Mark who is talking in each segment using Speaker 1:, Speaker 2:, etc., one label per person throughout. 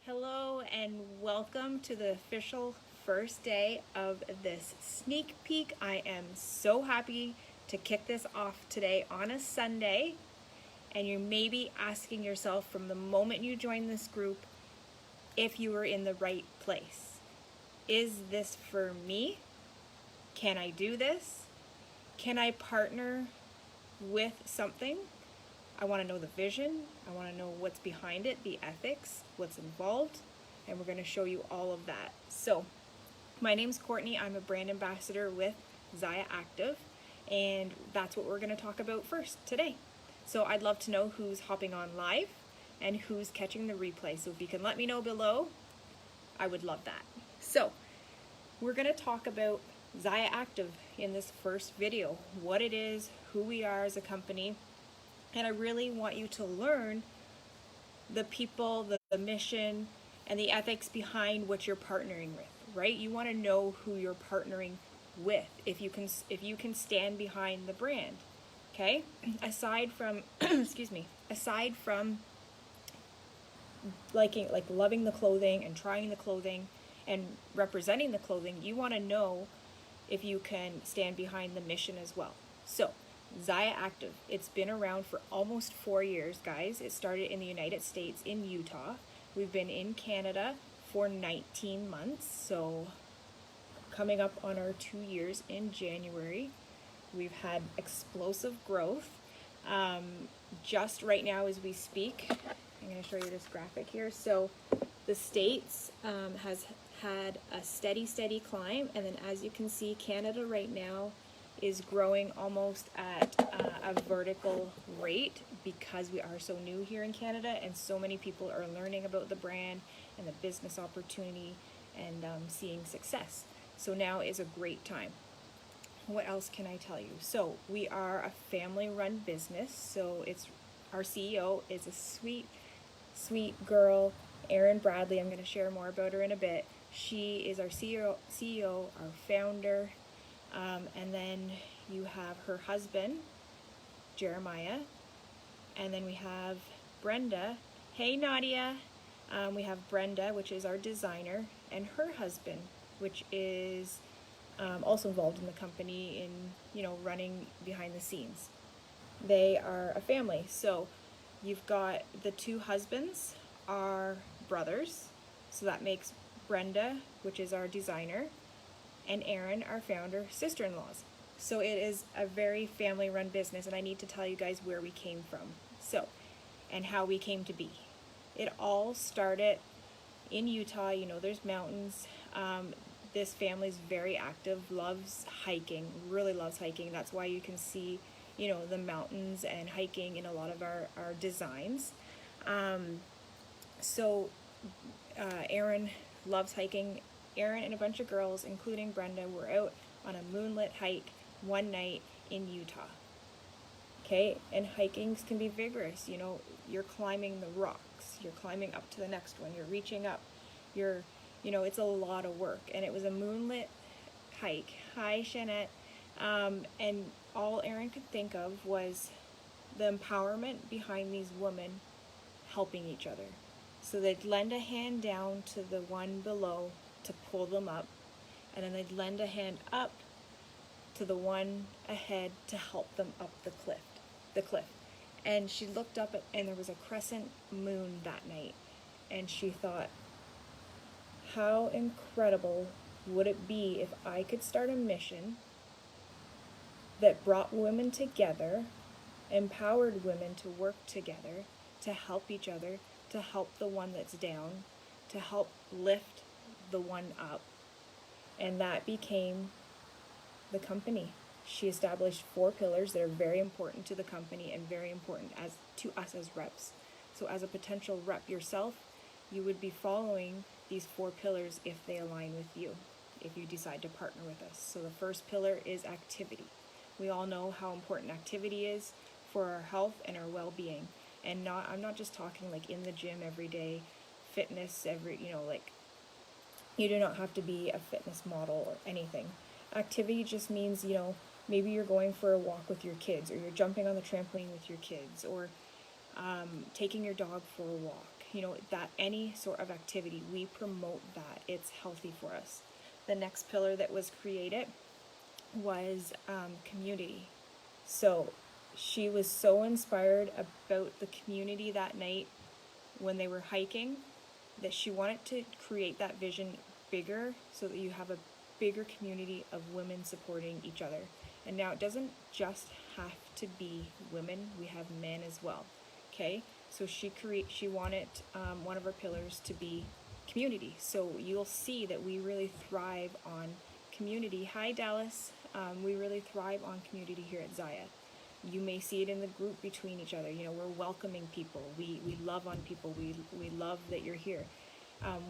Speaker 1: Hello and welcome to the official first day of this sneak peek. I am so happy to kick this off today on a Sunday. And you may be asking yourself from the moment you join this group if you were in the right place. Is this for me? Can I do this? Can I partner with something? I want to know the vision. I want to know what's behind it, the ethics, what's involved, and we're going to show you all of that. So, my name's Courtney. I'm a brand ambassador with Zyia Active, and that's what we're going to talk about first today. So, I'd love to know who's hopping on live and who's catching the replay. So, if you can let me know below, I would love that. So, we're going to talk about Zyia Active in this first video, what it is, who we are as a company. And I really want you to learn the people, the mission, and the ethics behind what you're partnering with, right? You want to know who you're partnering with if you can stand behind the brand, okay? Aside from, aside from loving the clothing and trying the clothing and representing the clothing, you want to know if you can stand behind the mission as well. So, Zyia Active, it's been around for almost 4 years, guys. It started in the United States in Utah. We've been in Canada for 19 months, so coming up on our 2 years in January. We've had explosive growth. Just right now as we speak, I'm going to show you this graphic here. So the States has had a steady climb, and then as you can see, Canada right now is growing almost at a vertical rate because we are so new here in Canada and so many people are learning about the brand and the business opportunity and seeing success. So now is a great time. What else can I tell you? So we are a family-run business. So our CEO is a sweet girl, Erin Bradley. I'm going to share more about her in a bit. She is our CEO, our founder. And then you have her husband, Jeremiah, and then we have Brenda. Hey, Nadia. We have Brenda, which is our designer, and her husband, which is also involved in the company in, running behind the scenes. They are a family. So you've got the two husbands are brothers. So that makes Brenda, which is our designer, and Erin, our founder, sister-in-laws. So it is a very family-run business, and I need to tell you guys where we came from. So, and how we came to be. It all started in Utah. There's mountains. This family's very active, loves hiking, really loves hiking. That's why you can see, the mountains and hiking in a lot of our designs. Erin loves hiking. Erin and a bunch of girls, including Brenda, were out on a moonlit hike one night in Utah. Okay, and hikings can be vigorous. You're climbing the rocks, you're climbing up to the next one, you're reaching up, it's a lot of work. And it was a moonlit hike. Hi, Shanette. And all Erin could think of was the empowerment behind these women helping each other. So they'd lend a hand down to the one below to pull them up, and then they'd lend a hand up to the one ahead to help them up the cliff. And she looked up and there was a crescent moon that night, and she thought, how incredible would it be if I could start a mission that brought women together, empowered women to work together, to help each other, to help the one that's down, to help lift the one up. And that became the company. She established 4 pillars that are very important to the company and very important to us as reps. So as a potential rep yourself, you would be following these 4 pillars if they align with you, if you decide to partner with us. So the first pillar is activity. We all know how important activity is for our health and our well-being. And I'm not just talking like in the gym every day, fitness you do not have to be a fitness model or anything. Activity just means, maybe you're going for a walk with your kids, or you're jumping on the trampoline with your kids, or taking your dog for a walk. that any sort of activity, we promote that. It's healthy for us. The next pillar that was created was community. So she was so inspired about the community that night when they were hiking that she wanted to create that vision bigger so that you have a bigger community of women supporting each other. And now it doesn't just have to be women, we have men as well. Okay, so she wanted one of her pillars to be community. So you'll see that we really thrive on community. Hi Dallas, we really thrive on community here at Zyia. You may see it in the group between each other. We're welcoming people. We love on people. We love that you're here.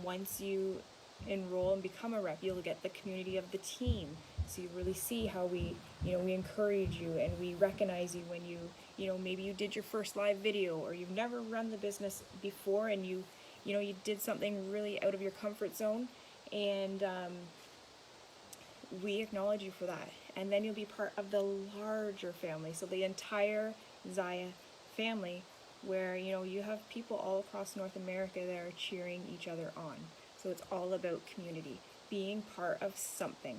Speaker 1: Once you enroll and become a rep, you'll get the community of the team. So you really see how we encourage you and we recognize you when maybe you did your first live video, or you've never run the business before and you did something really out of your comfort zone, and we acknowledge you for that. And then you'll be part of the larger family, so the entire Zyia family, where you have people all across North America that are cheering each other on. So it's all about community, being part of something.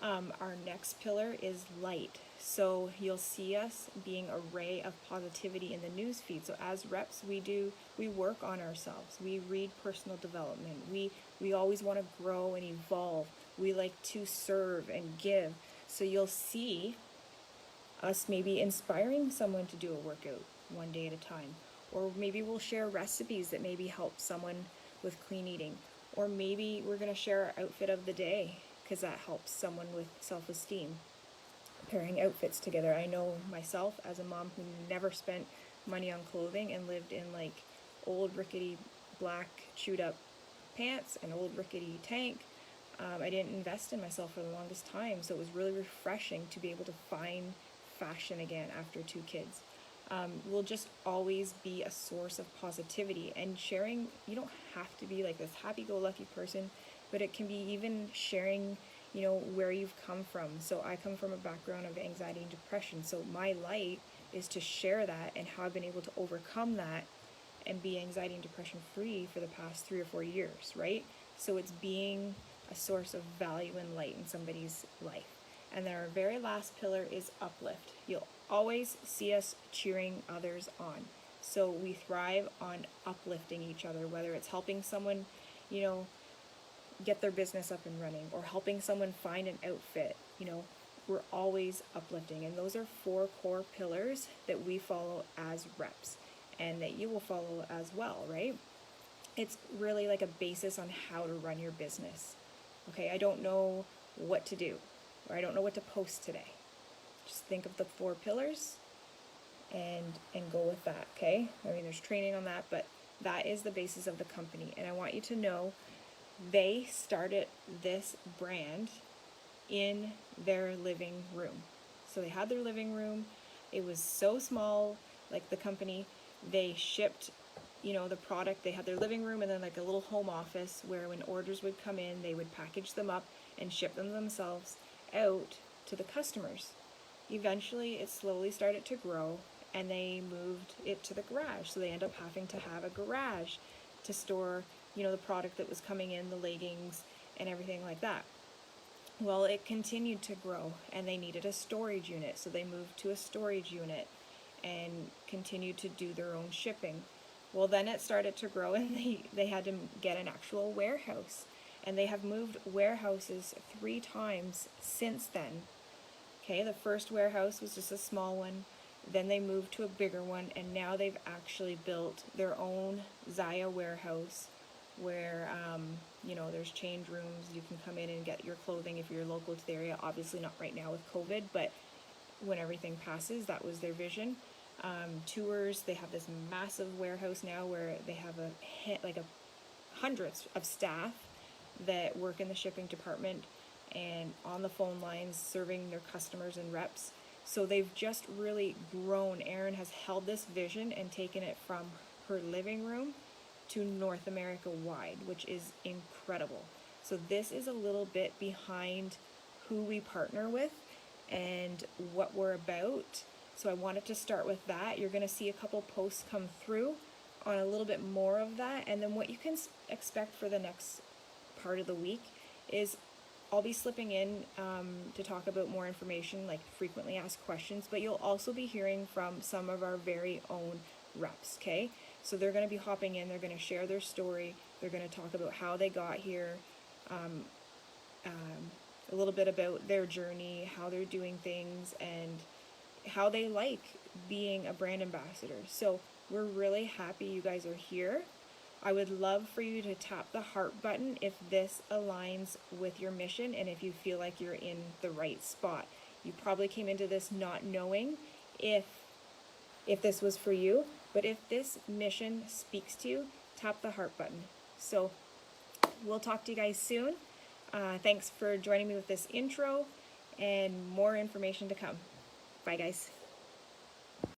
Speaker 1: Our next pillar is light. So you'll see us being a ray of positivity in the news feed. So as reps, we work on ourselves. We read personal development. We always want to grow and evolve. We like to serve and give. So you'll see us maybe inspiring someone to do a workout one day at a time. Or maybe we'll share recipes that maybe help someone with clean eating. Or maybe we're going to share our outfit of the day because that helps someone with self-esteem. Pairing outfits together. I know myself as a mom who never spent money on clothing and lived in like old rickety black chewed up pants and old rickety tank. I didn't invest in myself for the longest time, so it was really refreshing to be able to find fashion again after 2 kids. Will just always be a source of positivity and sharing. You don't have to be like this happy-go-lucky person, but it can be even sharing where you've come from. So I come from a background of anxiety and depression, so my light is to share that and how I've been able to overcome that and be anxiety and depression free for the past 3 or 4 years, right? So it's being a source of value and light in somebody's life. And then our very last pillar is uplift. You'll always see us cheering others on. So we thrive on uplifting each other, whether it's helping someone, get their business up and running, or helping someone find an outfit. We're always uplifting. And those are 4 core pillars that we follow as reps and that you will follow as well, right? It's really like a basis on how to run your business. Okay, I don't know what to do, or I don't know what to post today. Just think of the 4 pillars and go with that, okay? I mean, there's training on that, but that is the basis of the company. And I want you to know they started this brand in their living room. So they had their living room. It was so small, like the company, they shipped the product. They had their living room and then like a little home office where when orders would come in, they would package them up and ship them themselves out to the customers. Eventually, it slowly started to grow and they moved it to the garage. So they end up having to have a garage to store, the product that was coming in, the leggings and everything like that. Well, it continued to grow and they needed a storage unit. So they moved to a storage unit and continued to do their own shipping. Well, then it started to grow and they had to get an actual warehouse. And they have moved warehouses 3 times since then. Okay, the first warehouse was just a small one. Then they moved to a bigger one. And now they've actually built their own Zyia warehouse where, there's change rooms. You can come in and get your clothing if you're local to the area. Obviously not right now with COVID, but when everything passes, that was their vision. Tours, they have this massive warehouse now where they have hundreds of staff that work in the shipping department and on the phone lines serving their customers and reps. So they've just really grown. Erin has held this vision and taken it from her living room to North America wide, which is incredible. So this is a little bit behind who we partner with and what we're about. So I wanted to start with that. You're going to see a couple posts come through on a little bit more of that. And then what you can expect for the next part of the week is I'll be slipping in to talk about more information, like frequently asked questions, but you'll also be hearing from some of our very own reps, okay? So they're going to be hopping in, they're going to share their story, they're going to talk about how they got here, a little bit about their journey, how they're doing things, and how they like being a brand ambassador. So we're really happy you guys are here. I would love for you to tap the heart button if this aligns with your mission and if you feel like you're in the right spot. You probably came into this not knowing if this was for you, but if this mission speaks to you, tap the heart button. So we'll talk to you guys soon. Thanks for joining me with this intro, and more information to come. Bye, guys.